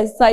SI,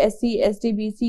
SC ST BC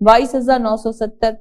22,970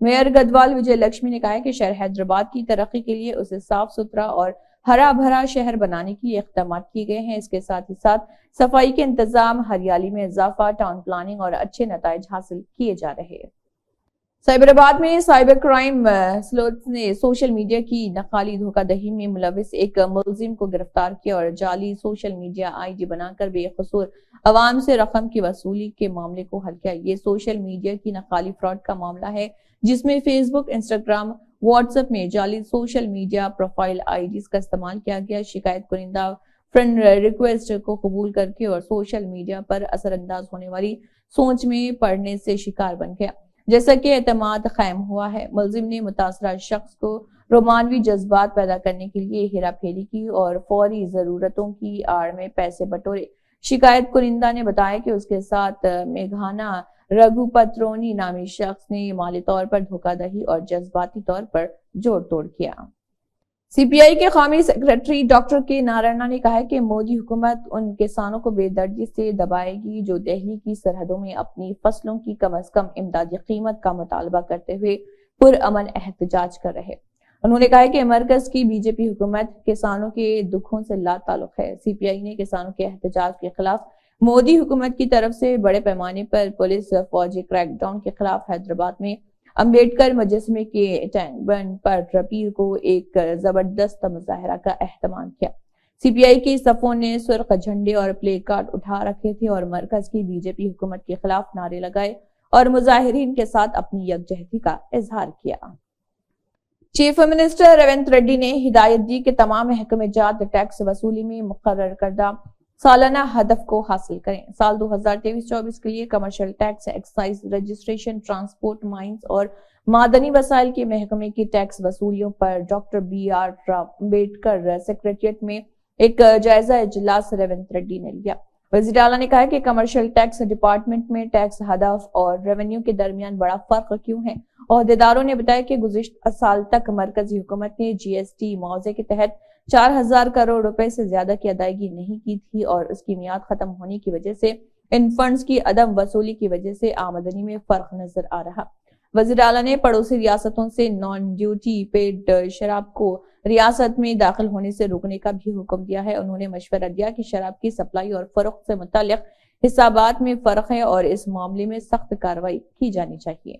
mayor Gadwal Vijaya Lakshmi نے کہا ہے کہ شہر حیدرآباد کی ترقی کے لیے اسے صاف ستھرا اور ہرا بھرا شہر بنانے کے لیے اقدامات کیے گئے ہیں۔ اس کے ساتھ ہی ساتھ صفائی کے انتظام، ہریالی میں اضافہ، ٹاؤن پلاننگ اور اچھے نتائج حاصل کیے جا رہے ہیں۔ سائبرآباد میں سائبر کرائم سلوٹس نے سوشل میڈیا کی نقالی دھوکہ دہی میں ملوث ایک ملزم کو گرفتار کیا اور جعلی سوشل میڈیا آئی ڈی بنا کر بے قصور عوام سے رقم کی وصولی کے معاملے کو حل کیا۔ یہ سوشل میڈیا کی نقالی فراڈ کا معاملہ ہے جس میں فیس بک، انسٹاگرام، واٹس ایپ میں جعلی سوشل میڈیا پروفائل آئی ڈیز کا استعمال کیا گیا۔ شکایت کنندہ فرینڈ ریکویسٹ کو قبول کر کے اور سوشل میڈیا پر اثر انداز ہونے والی سوچ میں پڑنے سے شکار بن گیا، جیسا کہ اعتماد قائم ہوا ہے۔ ملزم نے متاثرہ شخص کو رومانوی جذبات پیدا کرنے کے لیے ہیرا پھیری کی اور فوری ضرورتوں کی آڑ میں پیسے بٹورے۔ شکایت کنندہ نے بتایا کہ اس کے ساتھ میگھانا رگھو پترونی نامی شخص نے مالی طور پر دھوکہ دہی اور جذباتی طور پر جوڑ توڑ کیا۔ سی پی آئی کے قومی سیکریٹری ڈاکٹر کے نارائنا نے کہا ہے کہ مودی حکومت ان کسانوں کو بے دردی سے دبائے گی جو دہلی کی سرحدوں میں اپنی فصلوں کی کم از کم امدادی قیمت کا مطالبہ کرتے ہوئے پرامن احتجاج کر رہے۔ انہوں نے کہا ہے کہ مرکز کی بی جے پی حکومت کسانوں کے دکھوں سے لا تعلق ہے۔ سی پی آئی نے کسانوں کے احتجاج کے خلاف مودی حکومت کی طرف سے بڑے پیمانے پر پولیس فوجی کریک ڈاؤن کے خلاف حیدرآباد میں امبیڈکر مجسمے کے ٹینک بند پر پیر کو ایک زبردست مظاہرہ کا اہتمام کیا۔ سی پی آئی کی صفوں نے سرخ جھنڈے اور پلے کارڈ اٹھا رکھے تھے اور مرکز کی بی جے پی حکومت کے خلاف نعرے لگائے اور مظاہرین کے ساتھ اپنی یکجہتی کا اظہار کیا۔ چیف منسٹر ریونت ریڈی نے ہدایت دی کہ تمام محکمہ جات ٹیکس وصولی میں مقرر کردہ سالانہ ہدف کو حاصل کریں۔ سال 2023-24 کے لیے commercial tax, excise, registration, transport, mines اور معدنی وسائل کے محکمے کی ٹیکس وصولیوں پر doctor B R Ambedkar secretariat میں ایک جائزہ اجلاس ریونت ریڈی نے لیا۔ وزیر اعلیٰ نے کہا کہ کمرشل ٹیکس ڈپارٹمنٹ میں ٹیکس ہدف اور ریونیو کے درمیان بڑا فرق کیوں ہے۔ عہدیداروں نے بتایا کہ گزشتہ سال تک مرکزی حکومت نے جی ایس ٹی معاوضے کے تحت 4000 کروڑ روپے سے زیادہ کی ادائیگی نہیں کی تھی اور اس کی میعاد ختم ہونے کی وجہ سے ان فنڈز کی عدم وصولی کی وجہ سے آمدنی میں فرق نظر آ رہا۔ وزیر اعلیٰ نے پڑوسی ریاستوں سے نان ڈیوٹی پیڈ شراب کو ریاست میں داخل ہونے سے روکنے کا بھی حکم دیا ہے۔ انہوں نے مشورہ دیا کہ شراب کی سپلائی اور فروخت سے متعلق حسابات میں فرق ہے اور اس معاملے میں سخت کارروائی کی جانی چاہیے۔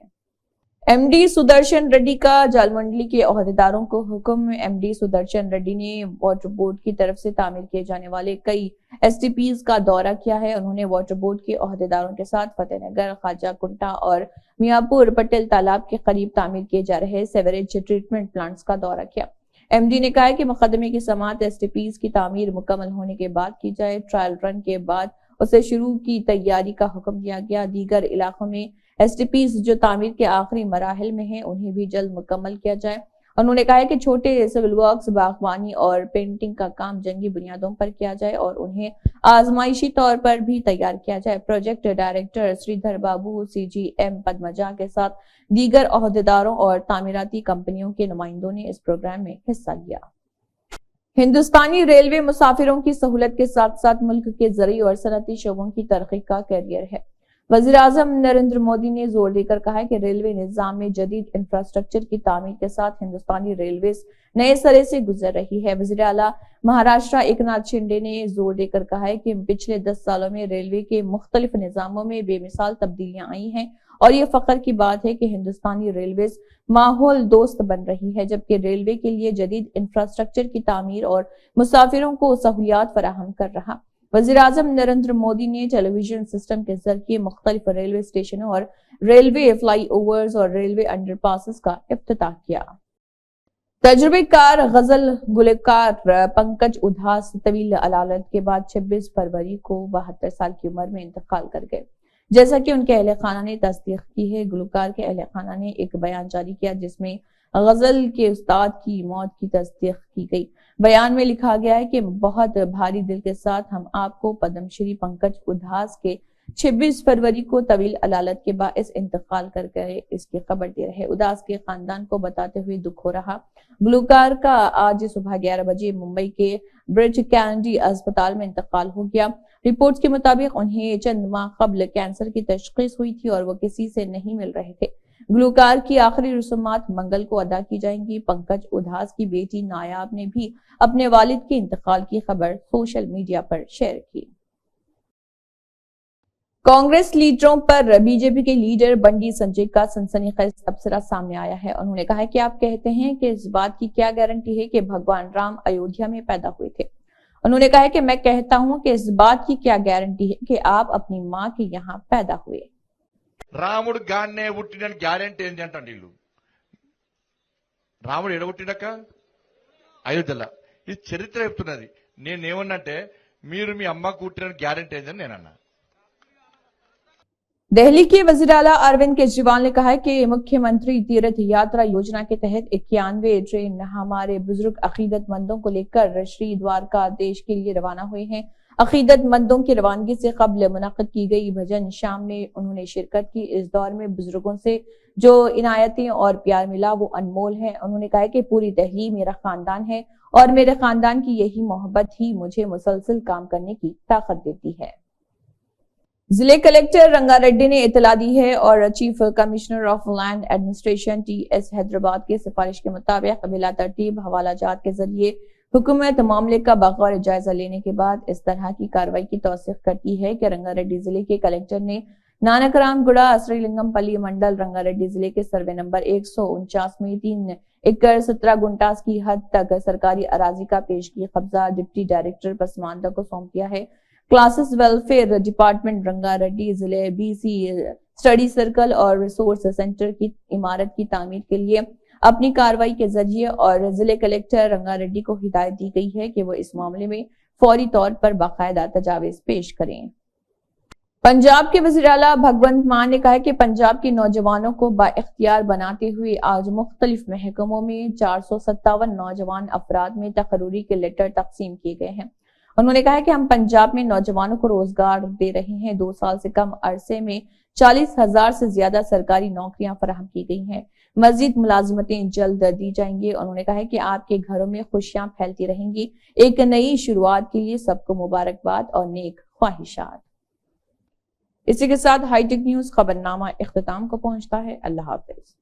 ایم ڈی سدرشن ریڈی کا جال منڈلی کے عہدیداروں کو حکم۔ ایم ڈی سدرشن ریڈی نے واٹر بورڈ کی طرف سے تعمیر کیے جانے والے کئی ایس ٹی پیز کا دورہ کیا ہے۔ انہوں نے واٹر بورڈ کے عہدیداروں کے ساتھ فتح نگر، خواجہ کنٹا اور میاں پور پٹیل تالاب کے قریب تعمیر کیے جا رہے سیوریج ٹریٹمنٹ پلانٹس کا دورہ کیا۔ ایم ڈی نے کہا کہ مقدمے کی سماعت ایس ٹی پیز کی تعمیر مکمل ہونے کے بعد کی جائے۔ ٹرائل رن کے بعد اسے شروع کی تیاری کا حکم دیا گیا۔ دیگر علاقوں میں ایس ٹی پیز جو تعمیر کے آخری مراحل میں ہیں انہیں بھی جلد مکمل کیا جائے۔ انہوں نے کہا کہ چھوٹے سول ورکس، باغبانی اور پینٹنگ کا کام جنگی بنیادوں پر کیا جائے اور انہیں آزمائشی طور پر بھی تیار کیا جائے۔ پروجیکٹ ڈائریکٹر سریدھر بابو، سی جی ایم پدمجا کے ساتھ دیگر عہدیداروں اور تعمیراتی کمپنیوں کے نمائندوں نے اس پروگرام میں حصہ لیا۔ ہندوستانی ریلوے مسافروں کی سہولت کے ساتھ ساتھ ملک کے زرعی اور صنعتی شعبوں کی ترقی کا کیریئر ہے۔ وزیر اعظم نریندر مودی نے زور دے کر کہا ہے کہ ریلوے نظام میں جدید انفراسٹرکچر کی تعمیر کے ساتھ ہندوستانی ریلویز نئے سرے سے گزر رہی ہے۔ وزیر اعلیٰ مہاراشٹر ایک ناتھ شنڈے نے زور دے کر کہا ہے کہ پچھلے 10 سالوں میں ریلوے کے مختلف نظاموں میں بے مثال تبدیلیاں آئی ہیں اور یہ فخر کی بات ہے کہ ہندوستانی ریلویز ماحول دوست بن رہی ہے، جبکہ ریلوے کے لیے جدید انفراسٹرکچر کی تعمیر اور مسافروں کو سہولیات فراہم کر رہا۔ وزیر اعظم نریندر مودی نے ٹیلی ویژن سسٹم کے ذریعے مختلف ریلوے اسٹیشنوں اور ریلوے فلائی اوورز اور ریلوے انڈر پاسز کا افتتاح کیا۔ تجربے کار غزل گلوکار پنکج ادھاس طویل علالت کے بعد 26 فروری کو 72 سال کی عمر میں انتقال کر گئے، جیسا کہ ان کے اہل خانہ نے تصدیق کی ہے۔ گلوکار کے اہل خانہ نے ایک بیان جاری کیا جس میں غزل کے استاد کی موت کی تصدیق کی گئی۔ بیان میں لکھا گیا ہے کہ بہت بھاری دل کے ساتھ ہم آپ کو پدم شری پنکج ادھاس کے 26 فروری کو طویل علالت کے باعث انتقال کر گئے اس کی خبر دے رہے۔ ادھاس کے خاندان کو بتاتے ہوئے دکھ ہو رہا۔ گلوکار کا آج صبح 11 بجے ممبئی کے برج کینڈی اسپتال میں انتقال ہو گیا۔ رپورٹس کے مطابق انہیں چند ماہ قبل کینسر کی تشخیص ہوئی تھی اور وہ کسی سے نہیں مل رہے تھے۔ گلوکار کی آخری رسومات منگل کو ادا کی جائیں گی۔ پنکج ادھاس کی بیٹی نایاب نے بھی اپنے والد کے انتقال کی خبر سوشل میڈیا پر شیئر کی۔ کانگریس لیڈروں پر بی جے پی کے لیڈر بنڈی سنجے کا سنسنی خیز تبصرہ سامنے آیا ہے۔ انہوں نے کہا کہ آپ کہتے ہیں کہ اس بات کی کیا گارنٹی ہے کہ بھگوان رام ایودھیا میں پیدا ہوئے تھے۔ انہوں نے کہا کہ میں کہتا ہوں کہ اس بات کی کیا گارنٹی ہے کہ آپ اپنی ماں کے یہاں پیدا ہوئے۔ రాముడు గాన్నే పుట్టినని గ్యారెంటీ ఏంటి అంటారు వీళ్ళు. రాముడు ఎడగొట్టినక్క అయోధ్యలో. ఇది చరిత్ర చెప్తున్నది. నేనేమన్నంటే మీరు మీ అమ్మకు పుట్టినని గ్యారెంటీ ఏంటని నేనన్నా. دہلی کے وزیر اعلیٰ اروند کیجریوال نے کہا ہے کہ مکھیہ منتری تیرتھ یاترا یوجنا کے تحت 91 ٹرین ہمارے بزرگ عقیدت مندوں کو لے کر شری دوارکا دیش کے لیے روانہ ہوئے ہیں۔ عقیدت مندوں کی روانگی سے قبل منعقد کی گئی بھجن شام میں انہوں نے شرکت کی۔ اس دور میں بزرگوں سے جو عنایتیں اور پیار ملا وہ انمول ہے۔ انہوں نے کہا کہ پوری دہلی میرا خاندان ہے اور میرے خاندان کی یہی محبت ہی مجھے مسلسل کام کرنے کی طاقت دیتی ہے۔ ضلع کلکٹر رنگا ریڈی نے اطلاع دی ہے اور chief commissioner of land administration T S Hyderabad کی سفارش کے مطابق بلا ترتیب حوالہ جات کے ذریعے حکومت معاملے کا بغور جائزہ لینے کے بعد اس طرح کی کارروائی کی توثیق کرتی ہے کہ رنگا ریڈی ضلع کے کلکٹر نے نانک رام گڑا سری لنگم پلی منڈل رنگا ریڈی ضلع کے سروے نمبر 149 میں 3 ایکڑ 17 گنٹاس کی حد تک سرکاری اراضی کا پیشگی قبضہ ڈپٹی ڈائریکٹر پسماندہ کو سونپ دیا ہے۔ Classes welfare department Ranga Reddy ضلع بی سی اسٹڈی سرکل اور ریسورس سینٹر کی عمارت کی تعمیر کے لیے اپنی کارروائی کے ذریعے اور ضلع کلکٹر رنگا ریڈی کو ہدایت دی گئی ہے کہ وہ اس معاملے میں فوری طور پر باقاعدہ تجاویز پیش کریں۔ پنجاب کے وزیر اعلیٰ بھگونت مان نے کہا ہے کہ پنجاب کے نوجوانوں کو با اختیار بناتے ہوئے آج مختلف محکموں میں 457 نوجوان افراد میں تقرری کے لیٹر تقسیم کیے گئے ہیں۔ انہوں نے کہا کہ ہم پنجاب میں نوجوانوں کو روزگار دے رہے ہیں۔ 2 سال سے کم عرصے میں 40,000 سے زیادہ سرکاری نوکریاں فراہم کی گئی ہیں۔ مزید ملازمتیں جلد دی جائیں گی۔ انہوں نے کہا کہ آپ کے گھروں میں خوشیاں پھیلتی رہیں گی۔ ایک نئی شروعات کے لیے سب کو مبارکباد اور نیک خواہشات۔ اسی کے ساتھ ہائی ٹیک نیوز خبرنامہ اختتام کو پہنچتا ہے۔ اللہ حافظ۔